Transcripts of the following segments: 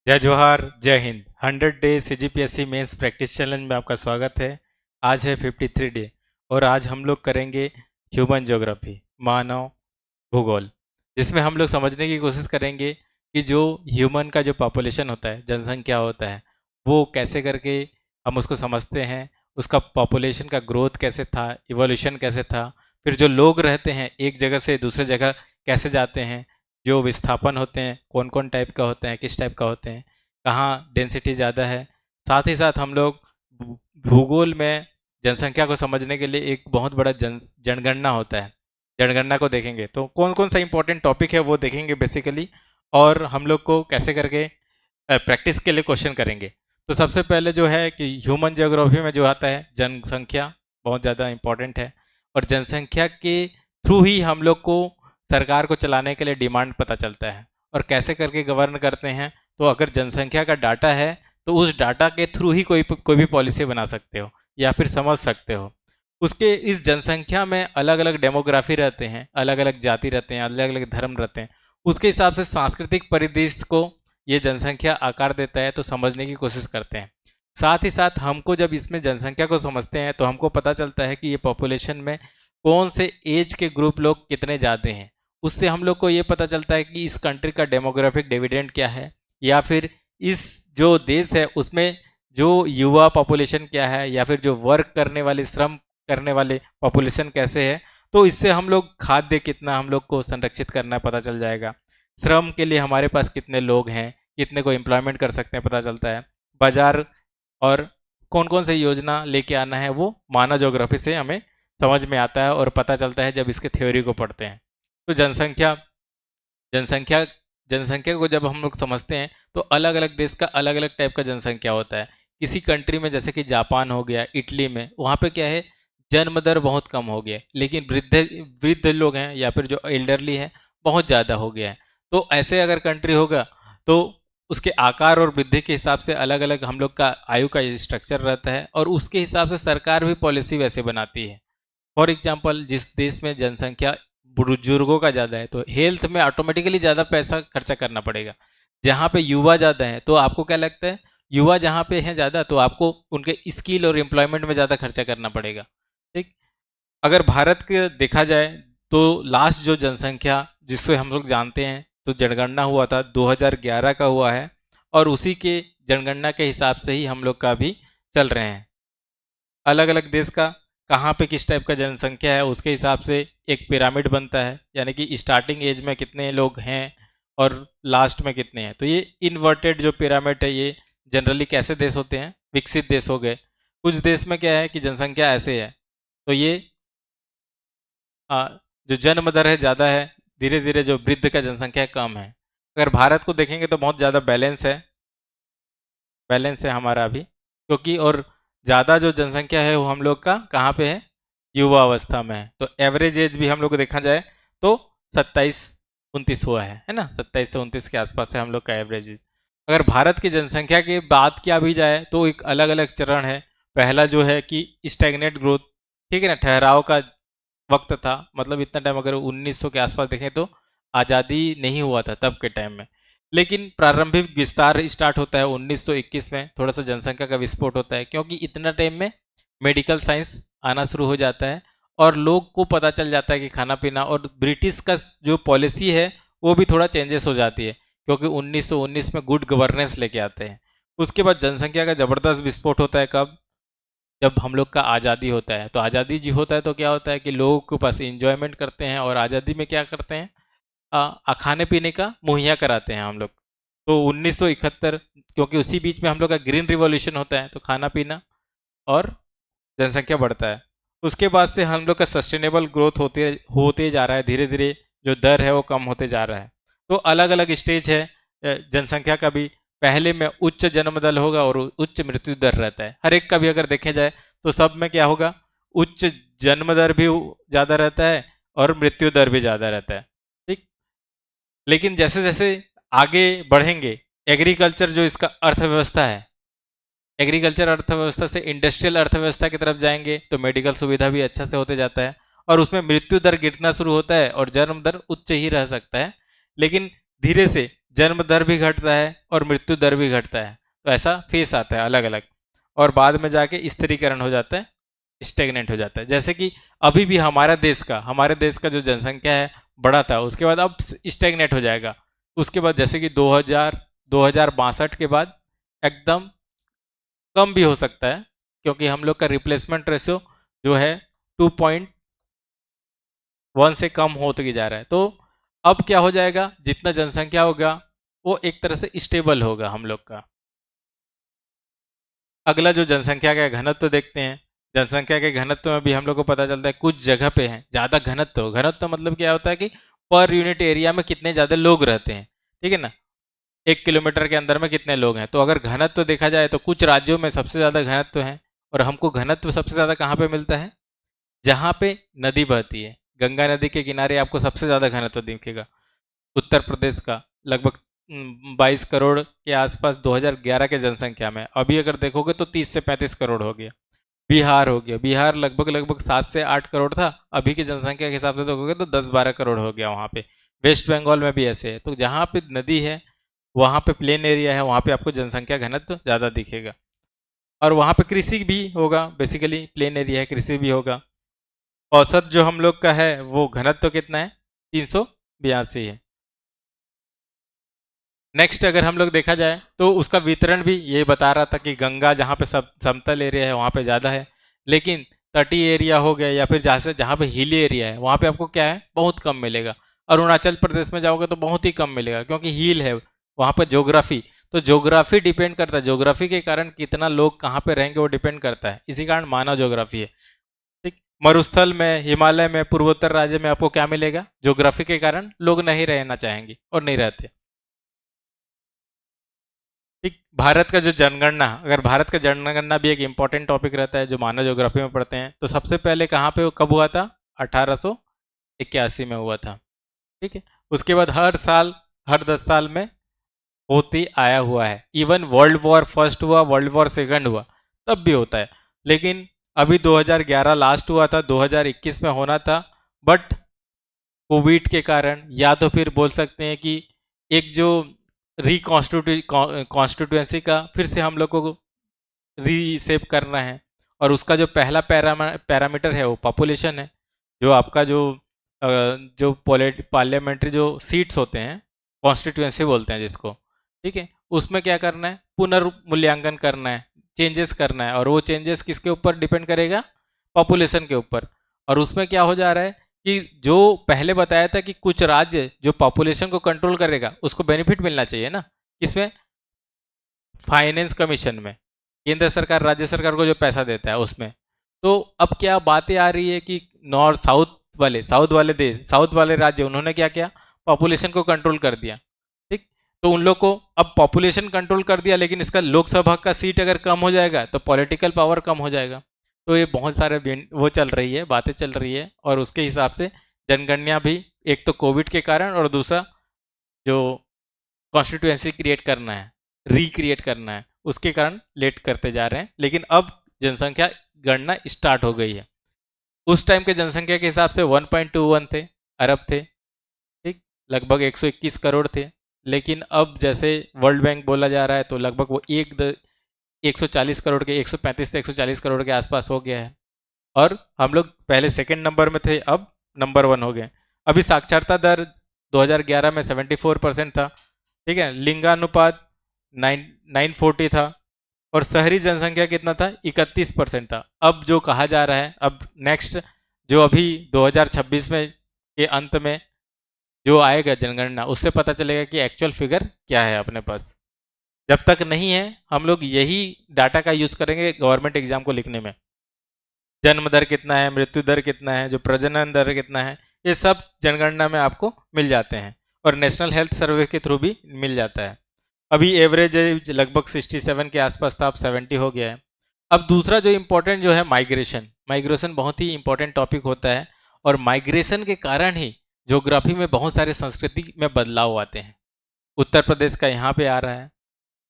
जय जोहार जय Hind. 100 day CGPSC mains practice challenge में आपका स्वागत है। आज है 53 डे और आज हम लोग करेंगे ह्यूमन ज्योग्राफी, मानव भूगोल, जिसमें हम लोग समझने की कोशिश करेंगे कि जो ह्यूमन का जो पॉपुलेशन होता है, जनसंख्या होता है, वो कैसे करके हम उसको समझते हैं, उसका पॉपुलेशन का ग्रोथ कैसे था, इवोल्यूशन कैसे था, फिर जो लोग रहते हैं एक जगह से दूसरे जगह कैसे जाते हैं, जो विस्थापन होते हैं कौन कौन टाइप का होते हैं, किस टाइप का होते हैं, कहाँ डेंसिटी ज़्यादा है। साथ ही साथ हम लोग भूगोल में जनसंख्या को समझने के लिए एक बहुत बड़ा जनगणना होता है, जनगणना को देखेंगे तो कौन कौन सा इंपॉर्टेंट टॉपिक है वो देखेंगे बेसिकली। और हम लोग को कैसे करके प्रैक्टिस के लिए क्वेश्चन करेंगे। तो सबसे पहले जो है कि ह्यूमन ज्योग्राफी में जो आता है जनसंख्या बहुत ज़्यादा इंपॉर्टेंट है, और जनसंख्या के थ्रू ही हम लोग को सरकार को चलाने के लिए डिमांड पता चलता है और कैसे करके गवर्न करते हैं। तो अगर जनसंख्या का डाटा है तो उस डाटा के थ्रू ही कोई भी पॉलिसी बना सकते हो या फिर समझ सकते हो। उसके इस जनसंख्या में अलग अलग डेमोग्राफी रहते हैं, अलग अलग जाति रहते हैं, अलग अलग धर्म रहते हैं। उसके हिसाब से सांस्कृतिक परिदृश्य को ये जनसंख्या आकार देता है, तो समझने की कोशिश करते हैं। साथ ही साथ हमको जब इसमें जनसंख्या को समझते हैं तो हमको पता चलता है कि ये पॉपुलेशन में कौन से एज के ग्रुप लोग कितने ज़्यादा हैं। उससे हम लोग को ये पता चलता है कि इस कंट्री का डेमोग्राफिक डिविडेंड क्या है, या फिर इस जो देश है उसमें जो युवा पॉपुलेशन क्या है, या फिर जो वर्क करने वाले श्रम करने वाले पॉपुलेशन कैसे है। तो इससे हम लोग खाद्य कितना हम लोग को संरक्षित करना पता चल जाएगा, श्रम के लिए हमारे पास कितने लोग हैं, कितने को एम्प्लॉयमेंट कर सकते हैं पता चलता है, बाजार और कौन कौन सी योजना लेके आना है वो मानव ज्योग्राफी से हमें समझ में आता है और पता चलता है जब इसके थ्योरी को पढ़ते हैं। तो जनसंख्या जनसंख्या जनसंख्या को जब हम लोग समझते हैं तो अलग अलग देश का अलग अलग टाइप का जनसंख्या होता है। किसी कंट्री में जैसे कि जापान हो गया, इटली में, वहाँ पे क्या है, जन्म दर बहुत कम हो गया है, लेकिन वृद्ध वृद्ध लोग हैं या फिर जो एल्डरली है बहुत ज़्यादा हो गया है। तो ऐसे अगर कंट्री होगा तो उसके आकार और वृद्धि के हिसाब से अलग अलग हम लोग का आयु का स्ट्रक्चर रहता है, और उसके हिसाब से सरकार भी पॉलिसी वैसे बनाती है। फॉर एग्जाम्पल, जिस देश में जनसंख्या बुजुर्गों का ज़्यादा है तो हेल्थ में ऑटोमेटिकली ज़्यादा पैसा खर्चा करना पड़ेगा। जहाँ पे युवा ज़्यादा है तो आपको क्या लगता है, युवा जहाँ पे हैं ज़्यादा तो आपको उनके स्किल और एम्प्लॉयमेंट में ज़्यादा खर्चा करना पड़ेगा। ठीक। अगर भारत के देखा जाए तो लास्ट जो जनसंख्या जिससे हम लोग जानते हैं तो जनगणना हुआ था 2011 का हुआ है, और उसी के जनगणना के हिसाब से ही हम लोग का भी चल रहे हैं। अलग अलग देश का कहाँ पे किस टाइप का जनसंख्या है उसके हिसाब से एक पिरामिड बनता है, यानी कि स्टार्टिंग एज में कितने लोग हैं और लास्ट में कितने हैं। तो ये इन्वर्टेड जो पिरामिड है ये जनरली कैसे देश होते हैं, विकसित देश हो गए। कुछ देश में क्या है कि जनसंख्या ऐसे है तो ये आ, जो जन्म दर है ज़्यादा है, धीरे धीरे जो वृद्ध का जनसंख्या कम है। अगर भारत को देखेंगे तो बहुत ज़्यादा बैलेंस है हमारा अभी, क्योंकि और ज़्यादा जो जनसंख्या है वो हम लोग का कहाँ पे है, युवा अवस्था में है। तो एवरेज एज भी हम लोग को देखा जाए तो 27-29 हुआ है ना, 27 से 29 के आसपास है हम लोग का एवरेज एज। अगर भारत की जनसंख्या की बात किया भी जाए तो एक अलग अलग चरण है। पहला जो है कि स्टैग्नेट ग्रोथ, ठीक है ना, ठहराव का वक्त था, मतलब इतना टाइम अगर 1900 के आसपास देखें तो आज़ादी नहीं हुआ था तब के टाइम में। लेकिन प्रारंभिक विस्तार स्टार्ट होता है 1921 में, थोड़ा सा जनसंख्या का विस्फोट होता है क्योंकि इतना टाइम में मेडिकल साइंस आना शुरू हो जाता है और लोग को पता चल जाता है कि खाना पीना, और ब्रिटिश का जो पॉलिसी है वो भी थोड़ा चेंजेस हो जाती है क्योंकि 1919 में गुड गवर्नेंस लेके आते हैं। उसके बाद जनसंख्या का ज़बरदस्त विस्फोट होता है कब, जब हम लोग का आज़ादी होता है। तो आज़ादी जी होता है तो क्या होता है कि लोगों के पास इंजॉयमेंट करते हैं और आज़ादी में क्या करते हैं, खाने पीने का मुहैया कराते हैं हम लोग। तो 1971, क्योंकि उसी बीच में हम लोग का ग्रीन रिवॉल्यूशन होता है तो खाना पीना और जनसंख्या बढ़ता है। उसके बाद से हम लोग का सस्टेनेबल ग्रोथ होते होते जा रहा है, धीरे धीरे जो दर है वो कम होते जा रहा है। तो अलग अलग स्टेज है जनसंख्या का भी। पहले में उच्च जन्म दर होगा और उच्च मृत्यु दर रहता है हर एक का भी, अगर देखे जाए तो सब में क्या होगा, उच्च जन्म दर भी ज़्यादा रहता है और मृत्यु दर भी ज़्यादा रहता है। ठीक। लेकिन जैसे जैसे आगे बढ़ेंगे, एग्रीकल्चर जो इसका अर्थव्यवस्था है, एग्रीकल्चर अर्थव्यवस्था से इंडस्ट्रियल अर्थव्यवस्था की तरफ जाएंगे तो मेडिकल सुविधा भी अच्छा से होते जाता है, और उसमें मृत्यु दर गिरना शुरू होता है और जन्म दर उच्च ही रह सकता है। लेकिन धीरे से जन्म दर भी घटता है और मृत्यु दर भी घटता है। तो ऐसा फेस आता है अलग अलग, और बाद में जाके स्थिरीकरण हो जाता है, स्टेगनेंट हो जाता है। जैसे कि अभी भी हमारे देश का जो जनसंख्या है बड़ा था, उसके बाद अब स्टेगनेट हो जाएगा। उसके बाद जैसे कि 2062 के बाद एकदम कम भी हो सकता है, क्योंकि हम लोग का रिप्लेसमेंट रेशियो जो है 2.1 से कम होते जा रहा है। तो अब क्या हो जाएगा, जितना जनसंख्या होगा वो एक तरह से स्टेबल होगा हम लोग का। अगला जो जनसंख्या का घनत्व देखते हैं। जनसंख्या के घनत्व में भी हम लोग को पता चलता है कुछ जगह पे है ज़्यादा घनत्व। घनत्व मतलब क्या होता है कि पर यूनिट एरिया में कितने ज़्यादा लोग रहते हैं, ठीक है ना, 1 किलोमीटर के अंदर में कितने लोग हैं। तो अगर घनत्व देखा जाए तो कुछ राज्यों में सबसे ज़्यादा घनत्व है, और हमको घनत्व सबसे ज़्यादा कहाँ पे मिलता है, जहाँ पे नदी बहती है। गंगा नदी के किनारे आपको सबसे ज़्यादा घनत्व दिखेगा। उत्तर प्रदेश का लगभग 22 करोड़ के आसपास 2011 के जनसंख्या में, अभी अगर देखोगे तो 30 से 35 करोड़ हो गया। बिहार हो गया, बिहार लगभग लगभग 7 से 8 करोड़ था, अभी की जनसंख्या के हिसाब से देखोगे तो 10-12 करोड़ हो गया वहाँ पे। वेस्ट बंगाल में भी ऐसे है। तो जहाँ पे नदी है, वहाँ पे प्लेन एरिया है, वहाँ पे आपको जनसंख्या घनत्व ज़्यादा दिखेगा, और वहाँ पे कृषि भी होगा। बेसिकली प्लेन एरिया है, कृषि भी होगा। औसत जो हम लोग का है वो घनत्व कितना है, 382 है। नेक्स्ट अगर हम लोग देखा जाए तो उसका वितरण भी ये बता रहा था कि गंगा जहाँ पे सब समतल एरिया है वहाँ पे ज़्यादा है, लेकिन तटीय एरिया हो गया या फिर जहाँ पे हिली एरिया है वहाँ पे आपको क्या है, बहुत कम मिलेगा। अरुणाचल प्रदेश में जाओगे तो बहुत ही कम मिलेगा, क्योंकि हिल है वहाँ पर। ज्योग्राफी, तो ज्योग्राफी डिपेंड करता है, ज्योग्राफी के कारण कितना लोग कहाँ पे रहेंगे वो डिपेंड करता है। इसी कारण मानव ज्योग्राफी है, ठीक। मरुस्थल में, हिमालय में, पूर्वोत्तर राज्य में आपको क्या मिलेगा, ज्योग्राफी के कारण लोग नहीं रहना चाहेंगे और नहीं रहते, ठीक। भारत का जो जनगणना, अगर भारत का जनगणना भी एक इंपॉर्टेंट टॉपिक रहता है जो मानव ज्योग्राफी में पढ़ते हैं, तो सबसे पहले कहाँ पे कब हुआ था, 1881 में हुआ था, ठीक है। उसके बाद हर साल, हर 10 साल में होती आया हुआ है। इवन वर्ल्ड वॉर फर्स्ट हुआ, वर्ल्ड वॉर सेकंड हुआ, तब भी होता है। लेकिन अभी 2011 लास्ट हुआ था, 2021 में होना था, बट कोविड के कारण, या तो फिर बोल सकते हैं कि एक जो कॉन्स्टिट्यूएंसी का फिर से हम लोग को रीसेप करना है, और उसका जो पहला पैरामीटर है वो पॉपुलेशन है। जो आपका जो पार्लियामेंट्री जो सीट्स होते हैं, कॉन्स्टिट्यूएंसी बोलते हैं जिसको, ठीक है, उसमें क्या करना है, पुनर्मूल्यांकन करना है, चेंजेस करना है, और वो चेंजेस किसके ऊपर डिपेंड करेगा, पॉपुलेशन के ऊपर। और उसमें क्या हो जा रहा है कि जो पहले बताया था कि कुछ राज्य जो पॉपुलेशन को कंट्रोल करेगा उसको बेनिफिट मिलना चाहिए ना, किसमें, फाइनेंस कमीशन में, केंद्र सरकार राज्य सरकार को जो पैसा देता है उसमें। तो अब क्या बातें आ रही है कि नॉर्थ साउथ वाले देश, साउथ वाले राज्य, उन्होंने क्या किया, पॉपुलेशन को कंट्रोल कर दिया, ठीक। तो उन लोग को अब पॉपुलेशन कंट्रोल कर दिया, लेकिन इसका लोकसभा का सीट अगर कम हो जाएगा तो पॉलिटिकल पावर कम हो जाएगा। तो ये बहुत सारे वो चल रही है, बातें चल रही है, और उसके हिसाब से जनगणना भी, एक तो कोविड के कारण, और दूसरा जो कॉन्स्टिट्यूएंसी क्रिएट करना है, रिक्रिएट करना है, उसके कारण लेट करते जा रहे हैं। लेकिन अब जनसंख्या गणना स्टार्ट हो गई है। उस टाइम के जनसंख्या के हिसाब से 1.21 थे, अरब थे, ठीक, लगभग 121 करोड़ थे। लेकिन अब जैसे वर्ल्ड बैंक बोला जा रहा है तो लगभग वो 140 करोड़ के, 135 से 140 करोड़ के आसपास हो गया है। और हम लोग पहले सेकंड नंबर में थे, अब नंबर 1 हो गए। अभी साक्षरता दर 2011 में 74% था, ठीक है। लिंगानुपात 940 था, और शहरी जनसंख्या कितना था, 31% था। अब जो कहा जा रहा है, अब नेक्स्ट जो अभी 2026 में के अंत में जो आएगा जनगणना, उससे पता चलेगा कि एक्चुअल फिगर क्या है अपने पास। जब तक नहीं है, हम लोग यही डाटा का यूज करेंगे गवर्नमेंट एग्जाम को लिखने में। जन्म दर कितना है, मृत्यु दर कितना है, जो प्रजनन दर कितना है, ये सब जनगणना में आपको मिल जाते हैं, और नेशनल हेल्थ सर्वे के थ्रू भी मिल जाता है। अभी एवरेज एज लगभग 67 के आसपास था, अब 70 हो गया है। अब दूसरा जो इम्पोर्टेंट जो है, माइग्रेशन। माइग्रेशन बहुत ही इंपॉर्टेंट टॉपिक होता है, और माइग्रेशन के कारण ही ज्योग्राफी में बहुत सारे संस्कृति में बदलाव आते हैं। उत्तर प्रदेश का यहाँ पे आ रहा है,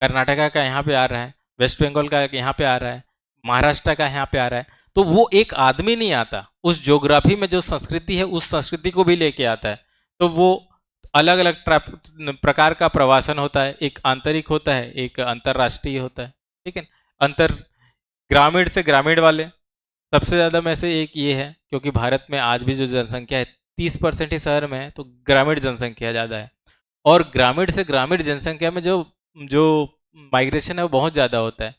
कर्नाटका का यहाँ पे आ रहा है, वेस्ट बंगाल का यहाँ पे आ रहा है, महाराष्ट्र का यहाँ पे आ रहा है। तो वो एक आदमी नहीं आता, उस ज्योग्राफी में जो संस्कृति है उस संस्कृति को भी लेके आता है। तो वो अलग अलग प्रकार का प्रवासन होता है, एक आंतरिक होता है, एक अंतर्राष्ट्रीय होता है, ठीक है। अंतर ग्रामीण से ग्रामीण वाले सबसे ज़्यादा में से एक ये है, क्योंकि भारत में आज भी जो जनसंख्या है 30% ही शहर में है, तो ग्रामीण जनसंख्या ज़्यादा है। और ग्रामीण से ग्रामीण जनसंख्या में जो जो माइग्रेशन है वो बहुत ज़्यादा होता है।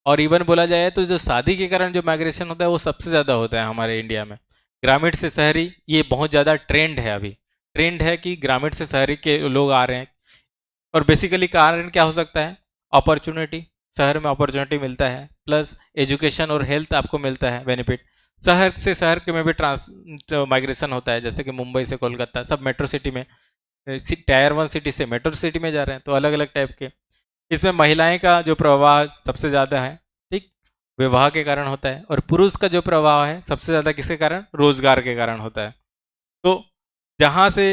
और इवन बोला जाए तो जो शादी के कारण जो माइग्रेशन होता है वो सबसे ज़्यादा होता है हमारे इंडिया में। ग्रामीण से शहरी ये बहुत ज़्यादा ट्रेंड है, अभी ट्रेंड है कि ग्रामीण से शहरी के लोग आ रहे हैं। और बेसिकली कारण क्या हो सकता है? अपॉर्चुनिटी, शहर में अपॉर्चुनिटी मिलता है, प्लस एजुकेशन और हेल्थ आपको मिलता है बेनिफिट। शहर से शहर के में भी माइग्रेशन होता है, जैसे कि मुंबई से कोलकाता, सब मेट्रो सिटी में, टायर 1 सिटी से मेट्रो सिटी में जा रहे हैं, तो अलग अलग टाइप के। इसमें महिलाएं का जो प्रवाह सबसे ज़्यादा है, ठीक, विवाह के कारण होता है। और पुरुष का जो प्रवाह है सबसे ज़्यादा किसके कारण? रोजगार के कारण होता है। तो जहाँ से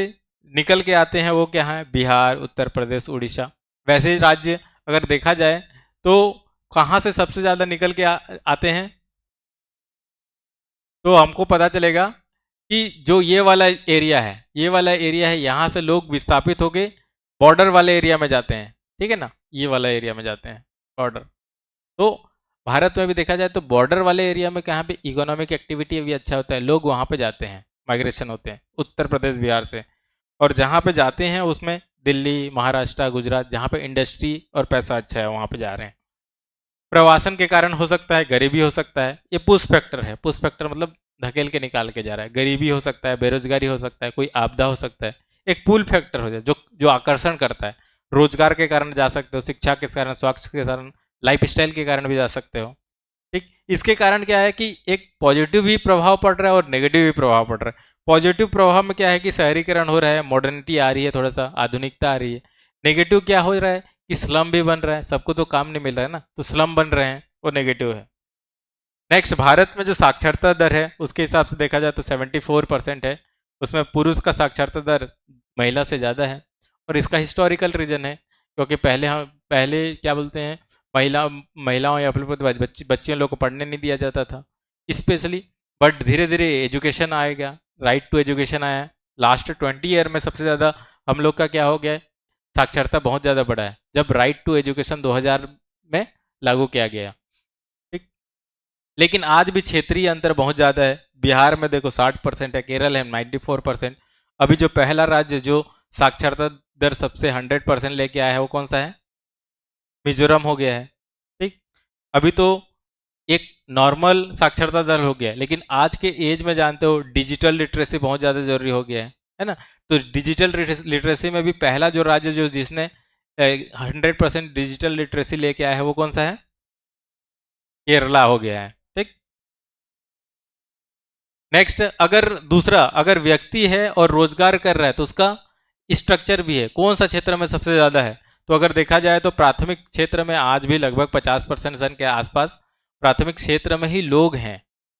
निकल के आते हैं वो क्या है? बिहार, उत्तर प्रदेश, उड़ीसा। वैसे ही राज्य अगर देखा जाए तो कहाँ से सबसे ज़्यादा निकल के आते हैं, तो हमको पता चलेगा कि जो ये वाला एरिया है, ये वाला एरिया है, यहाँ से लोग विस्थापित होके बॉर्डर वाले एरिया में जाते हैं, ठीक है ना, ये वाला एरिया में जाते हैं, बॉर्डर। तो भारत में भी देखा जाए तो बॉर्डर वाले एरिया में कहाँ पे इकोनॉमिक एक्टिविटी भी अच्छा होता है, लोग वहाँ पे जाते हैं, माइग्रेशन होते हैं उत्तर प्रदेश बिहार से। और जहाँ पे जाते हैं उसमें दिल्ली, महाराष्ट्र, गुजरात, जहाँ पे इंडस्ट्री और पैसा अच्छा है वहाँ पे जा रहे हैं। प्रवासन के कारण हो सकता है, गरीबी हो सकता है, ये पुश फैक्टर है। पुश फैक्टर मतलब धकेल के निकाल के जा रहा है। गरीबी हो सकता है, बेरोजगारी हो सकता है, कोई आपदा हो सकता है। एक पुल फैक्टर हो जाए जो जो आकर्षण करता है। रोजगार के कारण जा सकते हो, शिक्षा के कारण, स्वास्थ्य के कारण, लाइफ स्टाइल के कारण भी जा सकते हो, ठीक। इसके कारण क्या है कि एक पॉजिटिव भी प्रभाव पड़ रहा है और नेगेटिव भी प्रभाव पड़ रहा है। पॉजिटिव प्रभाव में क्या है कि शहरीकरण हो रहा है, मॉडर्निटी आ रही है, थोड़ा सा आधुनिकता आ रही है। नेगेटिव क्या हो रहा है कि स्लम भी बन रहा है, सबको तो काम नहीं मिल रहा है ना, तो स्लम बन रहे हैं, वो नेगेटिव है। नेक्स्ट, भारत में जो साक्षरता दर है उसके हिसाब से देखा जाए तो 74% है। उसमें पुरुष का साक्षरता दर महिला से ज़्यादा है। और इसका हिस्टोरिकल रीजन है, क्योंकि पहले क्या बोलते हैं, महिलाओं या फिर बच्चियों लोग को पढ़ने नहीं दिया जाता था स्पेशली। बट धीरे धीरे एजुकेशन आएगा, राइट टू एजुकेशन आया। लास्ट 20 ईयर में सबसे ज़्यादा हम लोग का क्या हो गया है, साक्षरता बहुत ज़्यादा बढ़ा है, जब राइट टू एजुकेशन 2000 में लागू किया गया, ठीक। लेकिन आज भी क्षेत्रीय अंतर बहुत ज़्यादा है। बिहार में देखो 60% है, केरल है 94%। अभी जो पहला राज्य जो साक्षरता दर सबसे 100% लेके आया है वो कौन सा है? मिजोरम हो गया है, ठीक। अभी तो एक नॉर्मल साक्षरता दर हो गया है, लेकिन आज के एज में जानते हो डिजिटल लिटरेसी बहुत ज़्यादा जरूरी हो गया है ना। तो डिजिटल लिटरेसी में भी पहला जो राज्य जो जिसने 100% डिजिटल लिटरेसी लेके आया है वो कौन सा है? केरला हो गया है, ठीक। नेक्स्ट, अगर दूसरा, अगर व्यक्ति है और रोजगार कर रहा है तो उसका स्ट्रक्चर भी है, कौन सा क्षेत्र में सबसे ज्यादा है? तो अगर देखा जाए तो प्राथमिक क्षेत्र में आज भी लगभग 50% के आसपास प्राथमिक क्षेत्र में ही लोग हैं।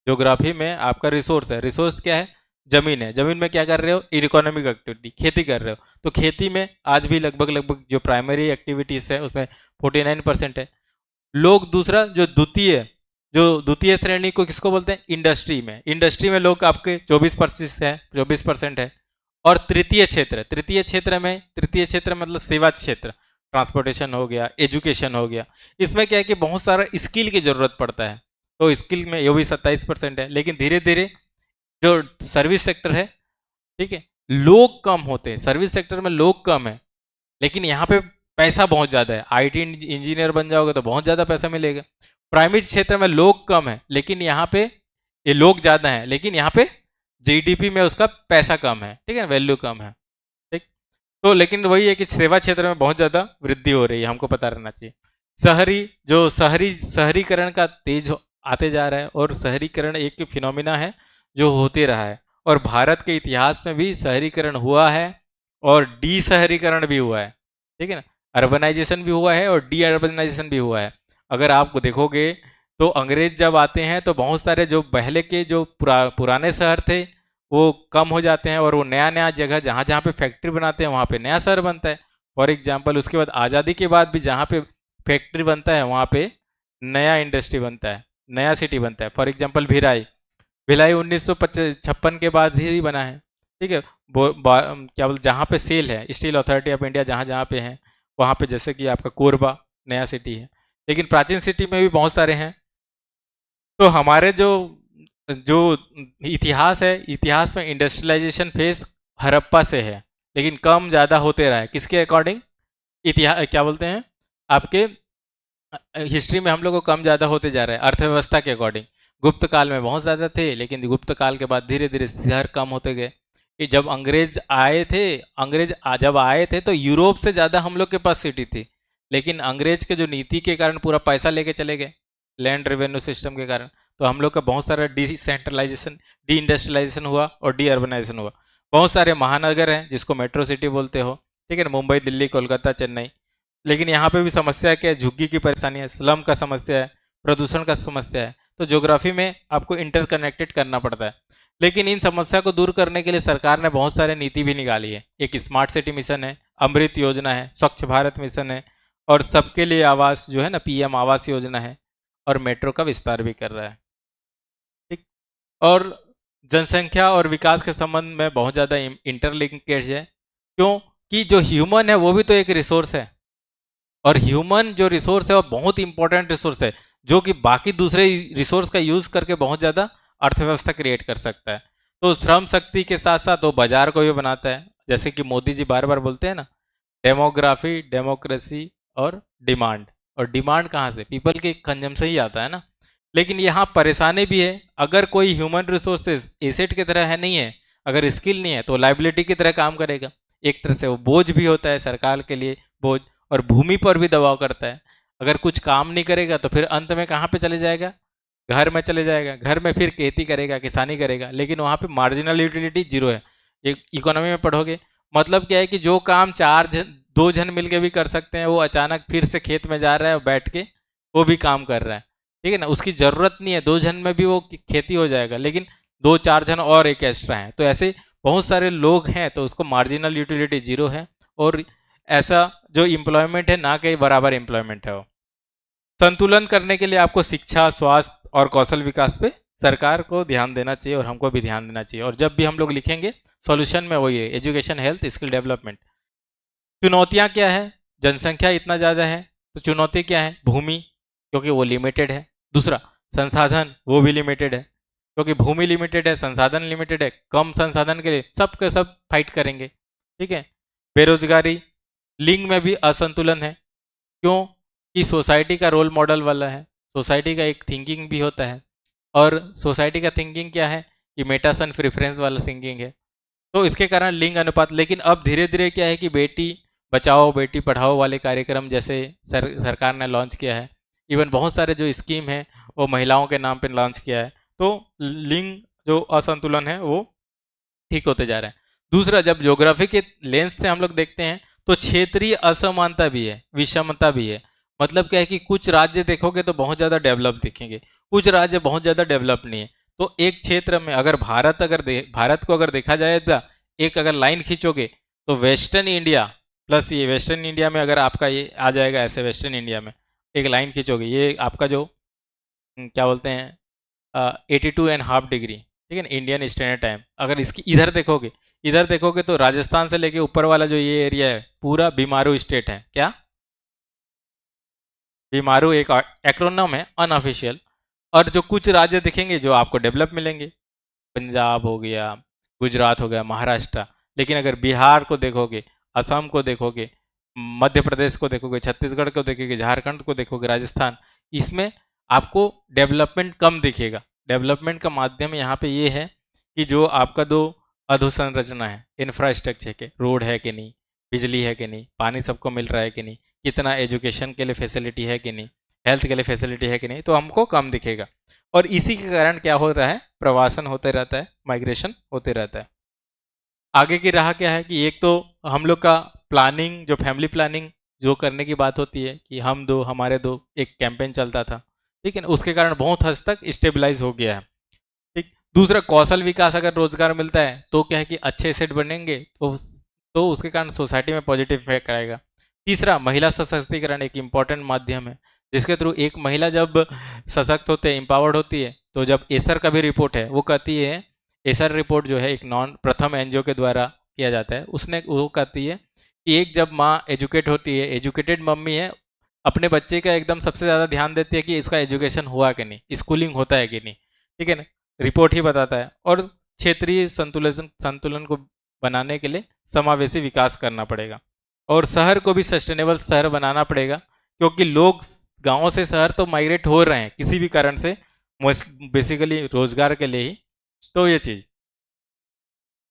ज्योग्राफी में आपका रिसोर्स है, रिसोर्स क्या है? जमीन है। जमीन में क्या कर रहे हो? इकोनॉमिक एक्टिविटी, खेती कर रहे हो। तो खेती में आज भी लगभग लगभग जो प्राइमरी एक्टिविटीज है उसमें 49% है। लोग दूसरा जो द्वितीय श्रेणी को किसको बोलते हैं? इंडस्ट्री में। इंडस्ट्री में लोग आपके 24% है। और तृतीय क्षेत्र मतलब सेवा क्षेत्र, ट्रांसपोर्टेशन हो गया, एजुकेशन हो गया। इसमें क्या है कि बहुत सारा स्किल की जरूरत पड़ता है, तो स्किल में ये भी 27% है। लेकिन धीरे धीरे जो सर्विस सेक्टर है, ठीक है, लोग कम होते हैं, सर्विस सेक्टर में लोग कम है, लेकिन यहाँ पे पैसा बहुत ज़्यादा है। आईटी इंजीनियर बन जाओगे तो बहुत ज़्यादा पैसा मिलेगा। प्राइमरी क्षेत्र में लोग कम है, लेकिन यहाँ पे ये लोग ज़्यादा हैं, लेकिन यहाँ पे जीडीपी में उसका पैसा कम है, ठीक है, वैल्यू कम है, ठीक। तो लेकिन वही है कि सेवा क्षेत्र में बहुत ज़्यादा वृद्धि हो रही है, हमको पता रहना चाहिए। शहरीकरण का तेज आते जा रहा है, और शहरीकरण एक फिनोमिना है जो होते रहा है। और भारत के इतिहास में भी शहरीकरण हुआ है और डी शहरीकरण भी हुआ है, ठीक है ना। अर्बनाइजेशन भी हुआ है और डी अर्बनाइजेशन भी हुआ है। अगर आप देखोगे तो अंग्रेज जब आते हैं तो बहुत सारे जो पहले के जो पुराने शहर थे वो कम हो जाते हैं, और वो नया नया जगह जहाँ जहाँ पे फैक्ट्री बनाते हैं वहाँ पे नया शहर बनता है। फॉर एग्जाम्पल, उसके बाद आज़ादी के बाद भी जहाँ पे फैक्ट्री बनता है वहाँ पे नया इंडस्ट्री बनता है, नया सिटी बनता है। फॉर एग्जाम्पल भिलाई, भिलाई 1956 के बाद ही बना है। ठीक है। क्या बोलते, जहाँ पे सेल है, स्टील अथॉरिटी ऑफ इंडिया जहाँ जहाँ पे है, वहाँ पे जैसे कि आपका कोरबा नया सिटी है, लेकिन प्राचीन सिटी में भी बहुत सारे हैं। तो हमारे जो जो इतिहास है, इतिहास में इंडस्ट्रियलाइजेशन फेज हड़प्पा से है, लेकिन कम ज़्यादा होते रहा है। किसके अकॉर्डिंग? इतिहास क्या बोलते हैं आपके हिस्ट्री में हम लोग को कम ज़्यादा होते जा रहा है अर्थव्यवस्था के अकॉर्डिंग। गुप्त काल में बहुत ज़्यादा थे, लेकिन गुप्त काल के बाद धीरे धीरे शहर कम होते गए। कि जब अंग्रेज आए थे, जब आए थे तो यूरोप से ज़्यादा हम लोग के पास सिटी थी, लेकिन अंग्रेज के जो नीति के कारण पूरा पैसा लेके चले गए, लैंड रेवेन्यू सिस्टम के कारण। तो हम लोग का बहुत सारा डिसेंट्रलाइजेशन, डी इंडस्ट्रियलाइजेशन हुआ और डी अर्बनाइजेशन हुआ। बहुत सारे महानगर हैं जिसको मेट्रो सिटी बोलते हो, ठीक है ना, मुंबई, दिल्ली, कोलकाता, चेन्नई। लेकिन यहाँ पे भी समस्या क्या है? झुग्गी की परेशानी है, स्लम का समस्या है, प्रदूषण का समस्या है। तो ज्योग्राफी में आपको इंटरकनेक्टेड करना पड़ता है। लेकिन इन समस्या को दूर करने के लिए सरकार ने बहुत सारे नीति भी निकाली है। एक स्मार्ट सिटी मिशन है, अमृत योजना है, स्वच्छ भारत मिशन है, और सबके लिए आवास जो है ना, पीएम आवास योजना है, और मेट्रो का विस्तार भी कर रहा है। ठीक। और जनसंख्या और विकास के संबंध में बहुत ज़्यादा इंटरलिंकेज है। क्यों? कि जो ह्यूमन है वो भी तो एक रिसोर्स है, और ह्यूमन जो रिसोर्स है वो बहुत इंपॉर्टेंट रिसोर्स है, जो कि बाकी दूसरे रिसोर्स का यूज करके बहुत ज़्यादा अर्थव्यवस्था क्रिएट कर सकता है। तो श्रम शक्ति के साथ साथ वो बाजार को भी बनाता है। जैसे कि मोदी जी बार बार बोलते हैं ना, डेमोग्राफी, डेमोक्रेसी और डिमांड। और डिमांड कहाँ से? पीपल के कंजम से ही आता है ना। लेकिन यहाँ परेशानी भी है। अगर कोई ह्यूमन रिसोर्सेज एसेट की तरह है नहीं है, अगर स्किल नहीं है, तो लाइबिलिटी की तरह काम करेगा। एक तरह से वो बोझ भी होता है सरकार के लिए, बोझ, और भूमि पर भी दबाव करता है। अगर कुछ काम नहीं करेगा तो फिर अंत में कहाँ पे चले जाएगा? घर में चले जाएगा। घर में फिर खेती करेगा, किसानी करेगा, लेकिन वहाँ पे मार्जिनल यूटिलिटी जीरो है। ये इकोनॉमी में पढ़ोगे। मतलब क्या है कि जो काम दो जन मिलके भी कर सकते हैं, वो अचानक फिर से खेत में जा रहा है, बैठ के वो भी काम कर रहा है। ठीक है ना, उसकी जरूरत नहीं है, दो जन में भी वो खेती हो जाएगा, लेकिन दो चार जन और एक एक्स्ट्रा है। तो ऐसे बहुत सारे लोग हैं, तो उसको मार्जिनल यूटिलिटी जीरो है। और ऐसा जो एम्प्लॉयमेंट है, ना कि बराबर एम्प्लॉयमेंट है वो। संतुलन करने के लिए आपको शिक्षा, स्वास्थ्य और कौशल विकास पे सरकार को ध्यान देना चाहिए, और हमको भी ध्यान देना चाहिए। और जब भी हम लोग लिखेंगे सॉल्यूशन में, वही है एजुकेशन, हेल्थ, स्किल डेवलपमेंट। चुनौतियां क्या है? जनसंख्या इतना ज़्यादा है, तो चुनौती क्या है? भूमि, क्योंकि वो लिमिटेड है। दूसरा, संसाधन, वो भी लिमिटेड है, क्योंकि भूमि लिमिटेड है, संसाधन लिमिटेड है। कम संसाधन के लिए सब के सब फाइट करेंगे। ठीक है। बेरोजगारी, लिंग में भी असंतुलन है। क्यों? कि सोसाइटी का रोल मॉडल वाला है, सोसाइटी का एक थिंकिंग भी होता है। और सोसाइटी का थिंकिंग क्या है? कि मेटासन प्रेफरेंस वाला थिंकिंग है। तो इसके कारण लिंग अनुपात। लेकिन अब धीरे धीरे क्या है कि बेटी बचाओ बेटी पढ़ाओ वाले कार्यक्रम जैसे सरकार ने लॉन्च किया है। इवन बहुत सारे जो स्कीम है वो महिलाओं के नाम पे लॉन्च किया है। तो लिंग जो असंतुलन है वो ठीक होते जा रहा है। दूसरा, जब ज्योग्राफी के लेंस से हम लोग देखते हैं, तो क्षेत्रीय असमानता भी है, विषमता भी है। मतलब क्या है कि कुछ राज्य देखोगे तो बहुत ज़्यादा डेवलप दिखेंगे, कुछ राज्य बहुत ज़्यादा डेवलप नहीं है। तो एक क्षेत्र में अगर भारत को अगर देखा जाएगा, एक अगर लाइन खींचोगे, तो वेस्टर्न इंडिया प्लस ये वेस्टर्न इंडिया में अगर आपका ये आ जाएगा, ऐसे वेस्टर्न इंडिया में एक लाइन खींचोगे, ये आपका जो क्या बोलते हैं 82.5 डिग्री, ठीक है ना, इंडियन स्टैंडर्ड टाइम। अगर इसकी इधर देखोगे तो राजस्थान से लेके ऊपर वाला जो ये एरिया है पूरा बीमारू स्टेट है। क्या? बीमारू एक एक्रोनम है, अनऑफिशियल। और जो कुछ राज्य दिखेंगे जो आपको डेवलप मिलेंगे, पंजाब हो गया, गुजरात हो गया, महाराष्ट्र। लेकिन अगर बिहार को देखोगे, असम को देखोगे, मध्य प्रदेश को देखोगे, छत्तीसगढ़ को देखोगे, झारखंड को देखोगे, राजस्थान, इसमें आपको डेवलपमेंट कम दिखेगा। डेवलपमेंट का माध्यम यहाँ पे ये है कि जो आपका दो अधोसंरचना है, इंफ्रास्ट्रक्चर के, रोड है कि नहीं, बिजली है कि नहीं, पानी सबको मिल रहा है कि नहीं, कितना एजुकेशन के लिए फैसिलिटी है कि नहीं, हेल्थ के लिए फैसिलिटी है कि नहीं, तो हमको कम दिखेगा। और इसी के कारण क्या हो रहा है? प्रवासन होते रहता है, माइग्रेशन होते रहता है। आगे की राह क्या है कि एक तो हम लोग का प्लानिंग, जो फैमिली प्लानिंग जो करने की बात होती है कि हम दो हमारे दो, एक कैंपेन चलता था, ठीक है ना, उसके कारण बहुत हद तक स्टेबलाइज हो गया है। ठीक। दूसरा, कौशल विकास, अगर रोजगार मिलता है तो क्या है कि अच्छे सेट बनेंगे, तो उसके कारण सोसाइटी में पॉजिटिव इफेक्ट आएगा। तीसरा, महिला सशक्तिकरण एक इम्पॉर्टेंट माध्यम है, जिसके थ्रू एक महिला जब सशक्त होते हैं, एम्पावर्ड होती है, तो जब एसर का भी रिपोर्ट है वो कहती है, एसआर रिपोर्ट जो है एक नॉन प्रथम एनजीओ के द्वारा किया जाता है, उसने वो कहती है कि एक जब माँ एजुकेट होती है, एजुकेटेड मम्मी है, अपने बच्चे का एकदम सबसे ज़्यादा ध्यान देती है कि इसका एजुकेशन हुआ कि नहीं, स्कूलिंग होता है कि नहीं, ठीक है ना, रिपोर्ट ही बताता है। और क्षेत्रीय संतुलन संतुलन को बनाने के लिए समावेशी विकास करना पड़ेगा और शहर को भी सस्टेनेबल शहर बनाना पड़ेगा, क्योंकि लोग गाँव से शहर तो माइग्रेट हो रहे हैं किसी भी कारण से, बेसिकली रोजगार के लिए ही। तो ये चीज़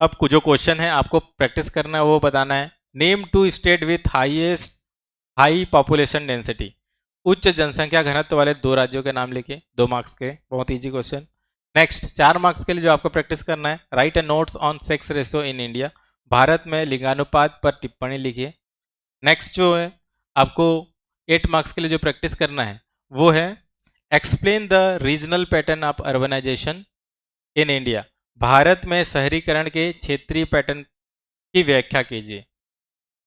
अब जो क्वेश्चन है आपको प्रैक्टिस करना है वो बताना है। Name two state with highest high population density, उच्च जनसंख्या घनत्व वाले दो राज्यों के नाम लिखिए, 2 मार्क्स के, बहुत इजी क्वेश्चन। नेक्स्ट 4 मार्क्स के लिए जो आपको प्रैक्टिस करना है, right a notes on sex ratio in India, Bharat में लिंगानुपात पर टिप्पणी लिखिए। नेक्स्ट जो है आपको 8 मार्क्स के लिए जो प्रैक्टिस करना है वो है explain the regional pattern of urbanisation in India, Bharat में शहरीकरण के क्षेत्रीय पैटर्न की व्याख्या कीजिए।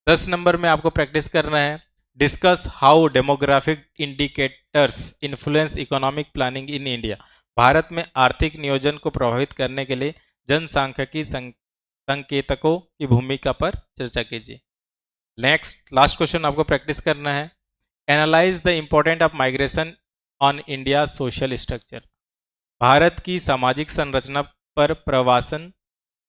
10 नंबर में आपको प्रैक्टिस करना है, discuss how demographic indicators influence economic planning in India, Bharat में आर्थिक नियोजन को प्रभावित करने के लिए जनसांख्यिकी संकेतकों की भूमिका पर चर्चा कीजिए। नेक्स्ट लास्ट क्वेश्चन आपको प्रैक्टिस करना है, analyse the important of migration on India social structure, Bharat की सामाजिक संरचना पर प्रवासन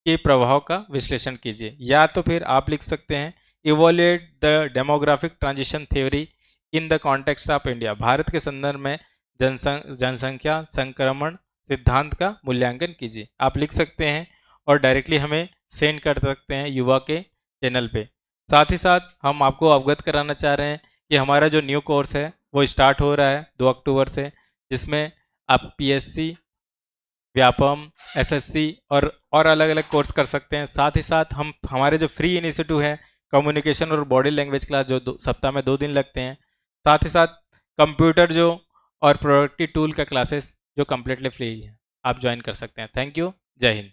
के प्रभाव का विश्लेषण कीजिए। या तो फिर आप लिख सकते हैं evolute the demographic transition theory in the context of India, Bharat के संदर्भ में जनसंख्या संक्रमण सिद्धांत का मूल्यांकन कीजिए। आप लिख सकते हैं और डायरेक्टली हमें सेंड कर सकते हैं युवा के चैनल पे। साथ ही साथ हम आपको अवगत कराना चाह रहे हैं कि हमारा जो न्यू कोर्स है वो स्टार्ट हो रहा है 2 अक्टूबर से, जिसमें आप पीएससी, व्यापम, एसएससी और अलग अलग कोर्स कर सकते हैं। साथ ही साथ हम हमारे जो फ्री इनिशिएटिव है कम्युनिकेशन और बॉडी लैंग्वेज क्लास जो सप्ताह में 2 दिन लगते हैं, साथ ही साथ कंप्यूटर जो और प्रोडक्टिव टूल का क्लासेस जो कम्प्लीटली फ्री है, आप ज्वाइन कर सकते हैं। थैंक यू, जय हिंद।